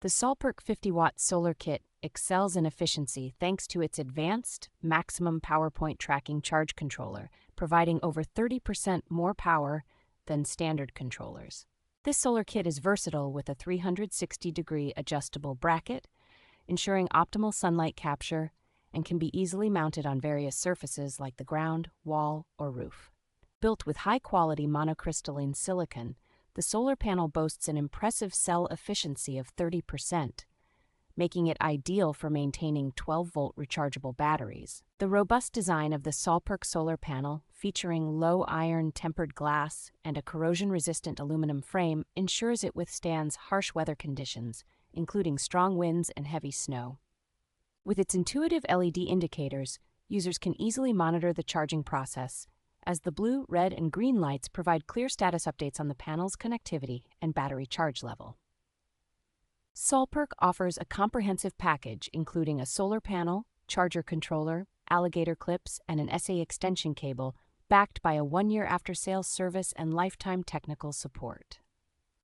The SOLPERK 50-watt solar kit excels in efficiency thanks to its advanced maximum power point tracking charge controller, providing over 30% more power than standard controllers. This solar kit is versatile with a 360-degree adjustable bracket, ensuring optimal sunlight capture, and can be easily mounted on various surfaces like the ground, wall, or roof. Built with high-quality monocrystalline silicon, the solar panel boasts an impressive cell efficiency of 30%, making it ideal for maintaining 12-volt rechargeable batteries. The robust design of the SOLPERK solar panel, featuring low-iron tempered glass and a corrosion-resistant aluminum frame, ensures it withstands harsh weather conditions, including strong winds and heavy snow. With its intuitive LED indicators, users can easily monitor the charging process, as the blue, red, and green lights provide clear status updates on the panel's connectivity and battery charge level. SOLPERK offers a comprehensive package including a solar panel, charger controller, alligator clips, and an SA extension cable, backed by a 1-year after-sales service and lifetime technical support.